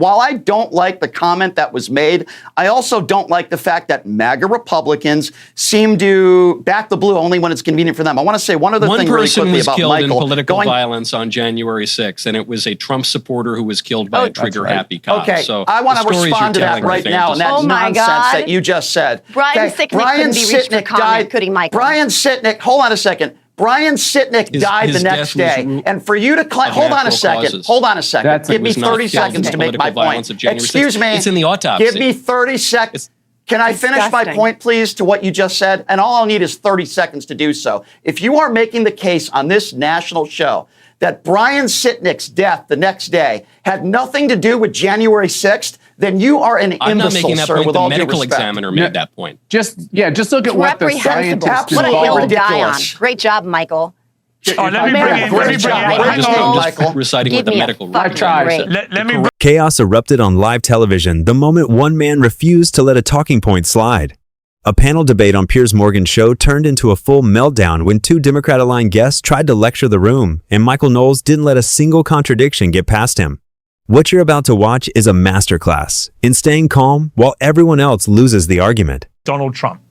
While I don't like the comment that was made, I also don't like the fact that MAGA Republicans seem to back the blue only when it's convenient for them. I want to say one other thing really quickly about Michael. One person was killed in political violence on January 6th, and it was a Trump supporter who was killed by a trigger-happy cop. Okay, so I want to respond to that right now, and that nonsense that you just said. Brian Sicknick couldn't be reached for comment, could he, Michael? Brian Sicknick, hold on a second. Brian Sicknick died the next day. And for you to claim, hold on a second. Give me 30 seconds to make my point. Excuse me. It's in the autopsy. Give me 30 seconds. Can I finish my point, please, to what you just said? And all I'll need is 30 seconds to do so. If you are making the case on this national show that Brian Sicknick's death the next day had nothing to do with January 6th, then you are an imbecile, I'm not making that sir, point. with The all due medical respect. examiner made that point. Just look at what the scientists What a hill to die on. ridiculous. Great job, Michael. Let me I'm just reciting what the medical Let me Chaos erupted on live television the moment one man refused to let a talking point slide. A panel debate on Piers Morgan's show turned into a full meltdown when two Democrat-aligned guests tried to lecture the room, and Michael Knowles didn't let a single contradiction get past him. What you're about to watch is a masterclass in staying calm while everyone else loses the argument. Donald Trump.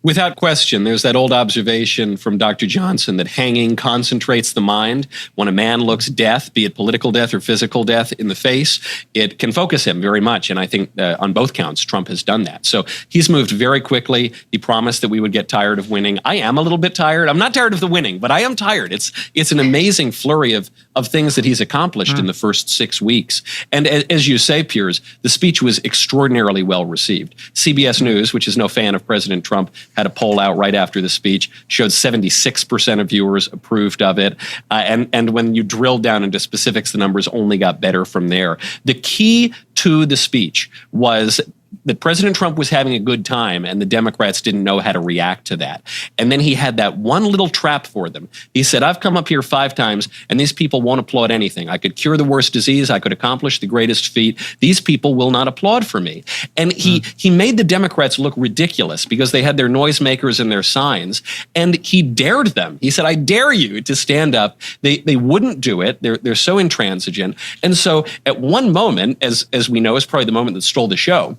Without question, there's that old observation from Dr. Johnson that hanging concentrates the mind. When a man looks death, be it political death or physical death, in the face, it can focus him very much. And I think on both counts, Trump has done that. So he's moved very quickly. He promised that we would get tired of winning. I am a little bit tired. I'm not tired of the winning, but I am tired. It's an amazing flurry of things that he's accomplished in the first 6 weeks. And as you say, Piers, the speech was extraordinarily well received. CBS News, which is no fan of President Trump, had a poll out right after the speech, showed 76% of viewers approved of it. And when you drill down into specifics, the numbers only got better from there. The key to the speech was that President Trump was having a good time and the Democrats didn't know how to react to that. And then he had that one little trap for them. He said, I've come up here 5 times and these people won't applaud anything. I could cure the worst disease. I could accomplish the greatest feat. These people will not applaud for me. And he made the Democrats look ridiculous because they had their noisemakers and their signs. And he dared them. He said, I dare you to stand up. They wouldn't do it. They're so intransigent. And so at one moment, as we know, is probably the moment that stole the show,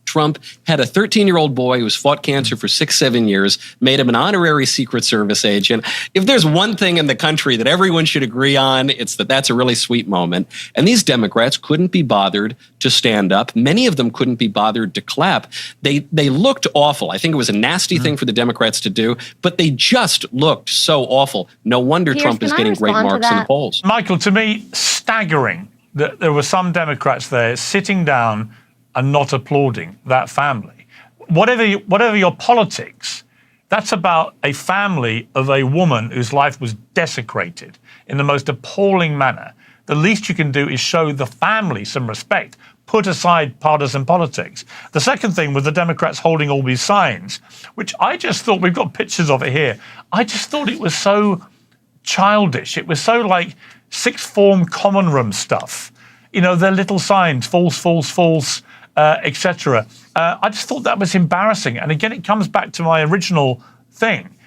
Trump had a 13-year-old boy who's fought cancer for 6-7 years, made him an honorary Secret Service agent. If there's one thing in the country that everyone should agree on, it's that that's a really sweet moment. And these Democrats couldn't be bothered to stand up. Many of them couldn't be bothered to clap. They looked awful. I think it was a nasty thing for the Democrats to do, but they just looked so awful. No wonder Piers, Trump is getting great marks in the polls. Michael, to me, staggering that there were some Democrats there sitting down and not applauding that family. Whatever your politics, that's about a family of a woman whose life was desecrated in the most appalling manner. The least you can do is show the family some respect. Put aside partisan politics. The second thing was the Democrats holding all these signs, which I just thought, we've got pictures of it here, I just thought it was so childish. It was so like sixth form common room stuff. You know, their little signs, false, false, false, etc. I just thought that was embarrassing. And again, it comes back to my original thing,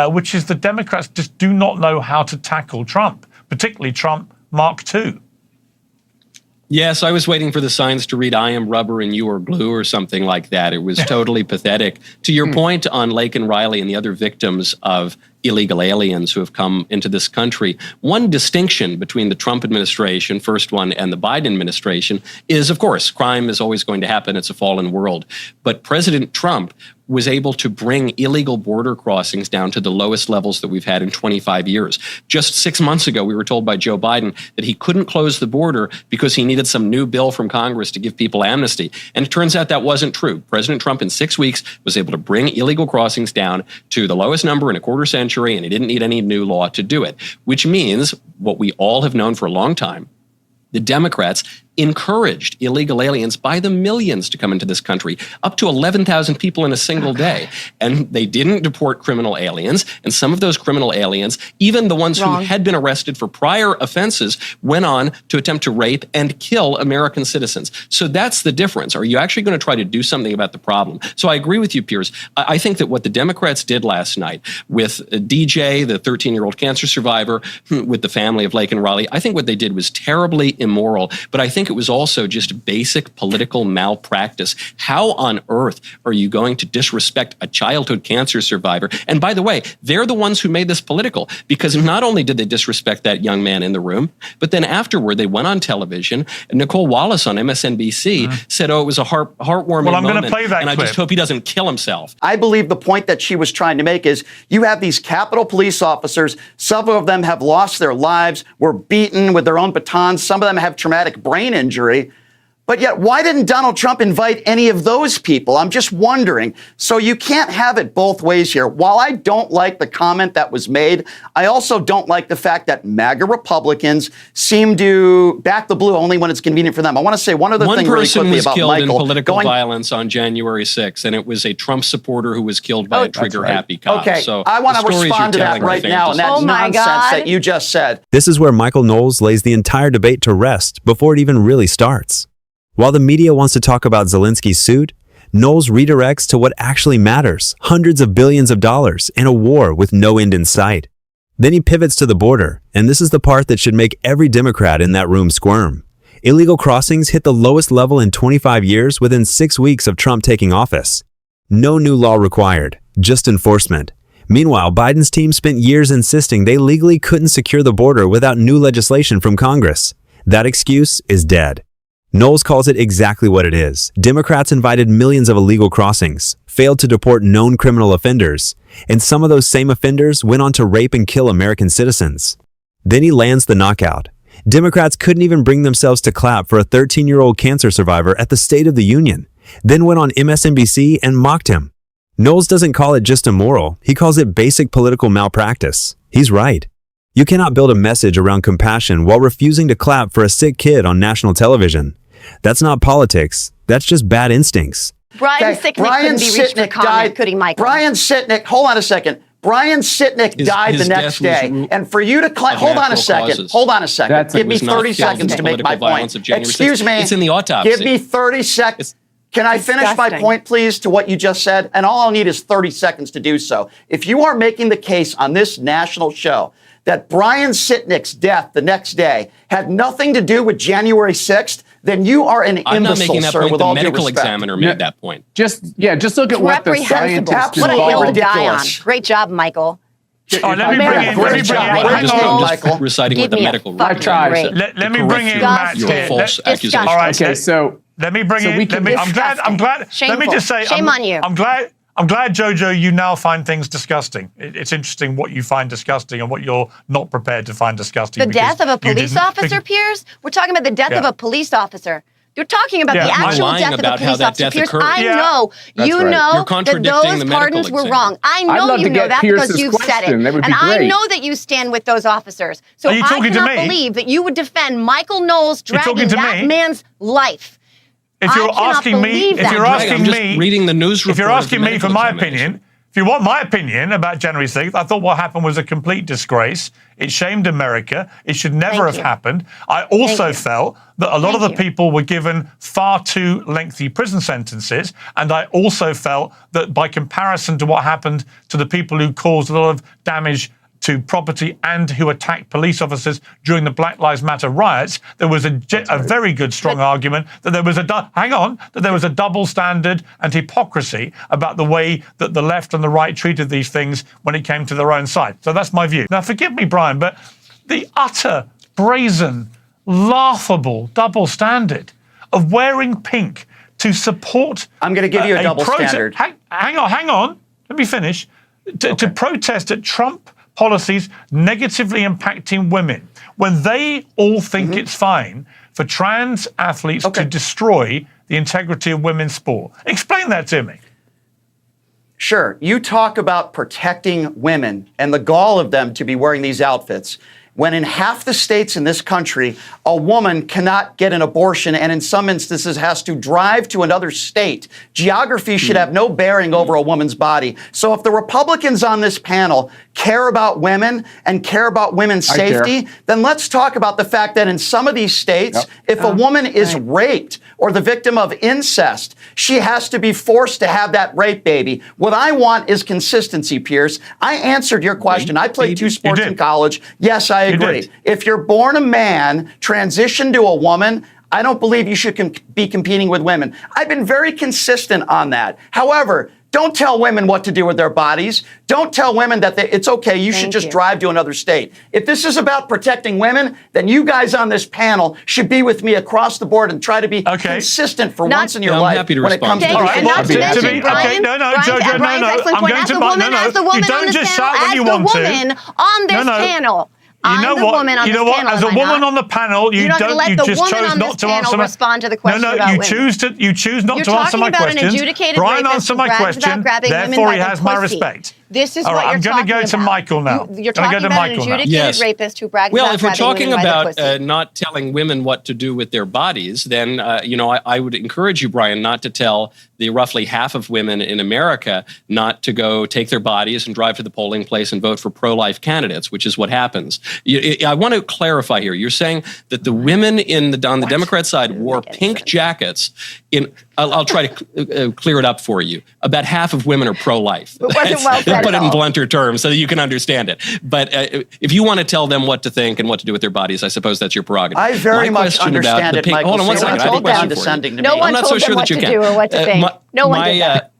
which is the Democrats just do not know how to tackle Trump, particularly Trump Mark II. Yes, I was waiting for the signs to read, I am rubber and you are glue or something like that. It was totally pathetic. To your point on Lake and Riley and the other victims of illegal aliens who have come into this country, one distinction between the Trump administration, first one, and the Biden administration is, of course, crime is always going to happen. It's a fallen world. But President Trump was able to bring illegal border crossings down to the lowest levels that we've had in 25 years. Just 6 months ago, we were told by Joe Biden that he couldn't close the border because he needed some new bill from Congress to give people amnesty. And it turns out that wasn't true. President Trump in 6 weeks was able to bring illegal crossings down to the lowest number in a quarter century, and he didn't need any new law to do it, which means what we all have known for a long time. The Democrats encouraged illegal aliens by the millions to come into this country, up to 11,000 people in a single day. And they didn't deport criminal aliens. And some of those criminal aliens, even the ones who had been arrested for prior offenses, went on to attempt to rape and kill American citizens. So that's the difference. Are you actually going to try to do something about the problem? So I agree with you, Piers. I think that what the Democrats did last night with DJ, the 13-year-old cancer survivor, with the family of Lake and Raleigh, I think what they did was terribly immoral. But I think it was also just basic political malpractice. How on earth are you going to disrespect a childhood cancer survivor? And by the way, they're the ones who made this political, because not only did they disrespect that young man in the room, but then afterward they went on television, and Nicole Wallace on MSNBC said, oh, it was a heartwarming Well, I'm moment, going to play that and clip. I just hope he doesn't kill himself. I believe the point that she was trying to make is you have these Capitol police officers. Several of them have lost their lives, were beaten with their own batons. Some of them have traumatic brain injury. But yet, why didn't Donald Trump invite any of those people? I'm just wondering. So you can't have it both ways here. While I don't like the comment that was made, I also don't like the fact that MAGA Republicans seem to back the blue only when it's convenient for them. I want to say one other thing really quickly about Michael. One person was killed in political violence on January 6th, and it was a Trump supporter who was killed by a trigger-happy cop. Okay, so I want to respond to that right now, and that nonsense that you just said. This is where Michael Knowles lays the entire debate to rest before it even really starts. While the media wants to talk about Zelensky's suit, Knowles redirects to what actually matters: hundreds of billions of dollars in a war with no end in sight. Then he pivots to the border, and this is the part that should make every Democrat in that room squirm. Illegal crossings hit the lowest level in 25 years within 6 weeks of Trump taking office. No new law required, just enforcement. Meanwhile, Biden's team spent years insisting they legally couldn't secure the border without new legislation from Congress. That excuse is dead. Knowles calls it exactly what it is. Democrats invited millions of illegal crossings, failed to deport known criminal offenders, and some of those same offenders went on to rape and kill American citizens. Then he lands the knockout. Democrats couldn't even bring themselves to clap for a 13-year-old cancer survivor at the State of the Union, then went on MSNBC and mocked him. Knowles doesn't call it just immoral, he calls it basic political malpractice. He's right. You cannot build a message around compassion while refusing to clap for a sick kid on national television. That's not politics. That's just bad instincts. Brian Sicknick couldn't be reached for comment, could he, Michael? Brian Sicknick, hold on a second. Brian Sicknick died the next day. And for you to claim, hold on a second. Give me 30 seconds to make my point. Excuse me. It's in the autopsy. Give me 30 seconds. Can I finish my point, please, to what you just said? And all I'll need is 30 seconds to do so. If you are making the case on this national show that Brian Sicknick's death the next day had nothing to do with January 6th, then you are an imbecile, I'm not making that sir, point. with The all due medical respect. examiner made that point. Just look at what the scientists What a hill to die on. ridiculous. Great job, Michael. Let me bring in I'm reciting what the medical I tried. Let me bring in Matt your here. false accusation. All right, Okay, so let me bring in. I'm glad. Shameful. Let me just say, Shame on you. I'm glad, Jojo, you now find things disgusting. It's interesting what you find disgusting and what you're not prepared to find disgusting. The death of a police officer, Piers? We're talking about the death of a police officer. You're talking about the actual death of the police officer, Piers. I know you know that those pardons were wrong. I know you know that because you've said it. And I know that you stand with those officers. So I cannot believe that you would defend Michael Knowles dragging that man's life. If you're asking me, reading the news report, if you're asking me for my opinion, if you want my opinion about January 6th, I thought what happened was a complete disgrace. It shamed America. It should never have happened. I also felt that a lot of the people were given far too lengthy prison sentences. And I also felt that by comparison to what happened to the people who caused a lot of damage to property and who attacked police officers during the Black Lives Matter riots, there was a very good, strong argument that there was a double standard and hypocrisy about the way that the left and the right treated these things when it came to their own side. So that's my view. Now, forgive me, Brian, but the utter, brazen, laughable double standard of wearing pink to support... I'm going to give you a double standard. Hang on. Let me finish. To protest at Trump policies negatively impacting women, when they all think it's fine for trans athletes to destroy the integrity of women's sport. Explain that to me. Sure. You talk about protecting women and the gall of them to be wearing these outfits. when in half the states in this country, a woman cannot get an abortion and in some instances has to drive to another state. Geography should have no bearing over a woman's body. So if the Republicans on this panel care about women and care about women's safety, then let's talk about the fact that in some of these states, if a woman is raped or the victim of incest, she has to be forced to have that rape baby. What I want is consistency, Piers. I answered your question. I played 2 sports in college. Yes, I agree. If you're born a man, transition to a woman, I don't believe you should be competing with women. I've been very consistent on that. However, don't tell women what to do with their bodies. Don't tell women that it's okay, you should just drive to another state. If this is about protecting women, then you guys on this panel should be with me across the board and try to be consistent for once in your life when it comes to and not to mention, Brian, Jojo, Brian's excellent point. As the woman on this panel, You know what? As a woman on the panel, you just chose not to answer my respond to the question. You choose not to answer my questions. Brian answered my question. Therefore, he has my respect. This is what you're talking about. I'm going to go to Michael now. You're talking about an adjudicated rapist who brags well, about if we're talking about not telling women what to do with their bodies, then I would encourage you, Brian, not to tell the roughly half of women in America not to go take their bodies and drive to the polling place and vote for pro-life candidates, which is what happens. I want to clarify here. You're saying that the women on the Democrat side wore pink jackets. I'll try to clear it up for you. About half of women are pro-life. It wasn't well said. Put it in blunter terms so that you can understand it. But if you want to tell them what to think and what to do with their bodies, I suppose that's your prerogative. I very much understand it, Michael. Hold on one second. I have a question for you. No one told them what to do or what to think. No one did that.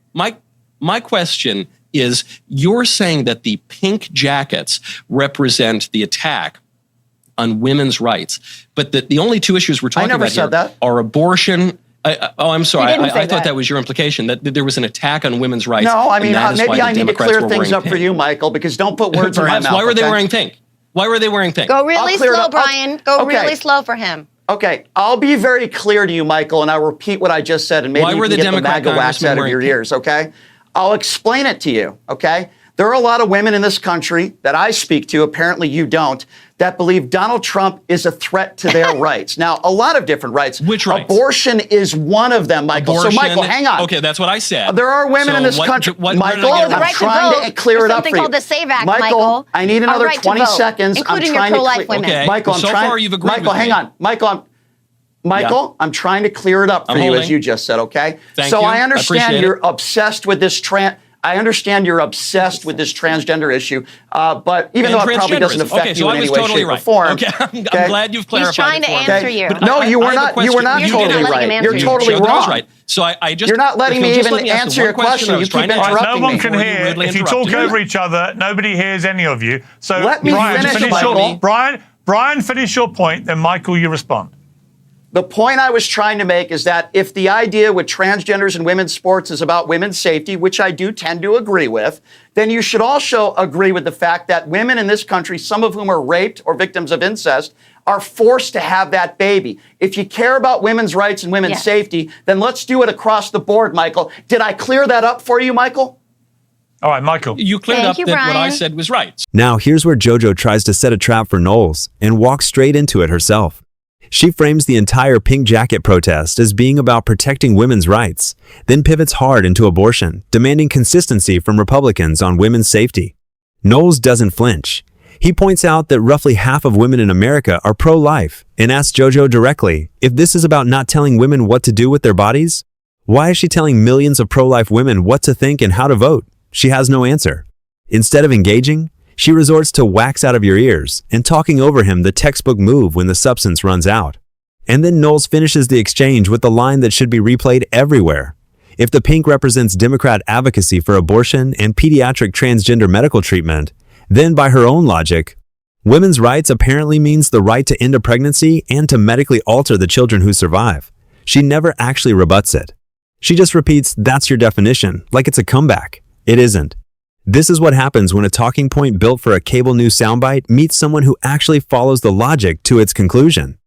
My question is, you're saying that the pink jackets represent the attack on women's rights, but that the only 2 issues we're talking about here are abortion. I'm sorry. I thought that was your implication, that there was an attack on women's rights. No, I mean, maybe I need to clear things up for you, Michael, because don't put words in my mouth. Why were they wearing pink? Why were they wearing pink? Go really slow, Brian. Go really slow for him. Okay, I'll be very clear to you, Michael, and I'll repeat what I just said, and maybe you can get the MAGA wax out of your ears, okay? I'll explain it to you, okay? There are a lot of women in this country that I speak to, apparently you don't, that believe Donald Trump is a threat to their rights. Now, a lot of different rights. Which rights? Abortion is one of them, Michael. So, Michael, hang on. Okay, that's what I said. There are women in this country. Michael, I'm trying to clear it up for you. Something called the SAVE Act, Michael, I need another 20 seconds. Including your pro-life women. Okay. Michael, so far you've agreed Michael, hang on. Michael, I'm trying to clear it up for you, as you just said, okay? Thank you. I understand you're obsessed with this transgender issue, but even though it probably doesn't affect you in any way, shape, or form. Okay, I'm glad you've clarified. He's trying to answer you. No, you were not. You were not totally right. You're totally wrong. Right. So I just you're not letting me even answer your question. You keep interrupting me. No one can hear. If you talk over each other, nobody hears any of you. So let me finish, Michael. Brian, finish your point. Then Michael, you respond. The point I was trying to make is that if the idea with transgenders and women's sports is about women's safety, which I do tend to agree with, then you should also agree with the fact that women in this country, some of whom are raped or victims of incest, are forced to have that baby. If you care about women's rights and women's safety, then let's do it across the board, Michael. Did I clear that up for you, Michael? All right, Michael. You cleared up that what I said was right. Now, here's where JoJo tries to set a trap for Knowles and walks straight into it herself. She frames the entire pink jacket protest as being about protecting women's rights, then pivots hard into abortion, demanding consistency from Republicans on women's safety. Knowles doesn't flinch. He points out that roughly half of women in America are pro-life and asks JoJo directly if this is about not telling women what to do with their bodies. Why is she telling millions of pro-life women what to think and how to vote? She has no answer. Instead of engaging, she resorts to wax out of your ears and talking over him, the textbook move when the substance runs out. And then Knowles finishes the exchange with the line that should be replayed everywhere. If the pink represents Democrat advocacy for abortion and pediatric transgender medical treatment, then by her own logic, women's rights apparently means the right to end a pregnancy and to medically alter the children who survive. She never actually rebuts it. She just repeats, "That's your definition," like it's a comeback. It isn't. This is what happens when a talking point built for a cable news soundbite meets someone who actually follows the logic to its conclusion.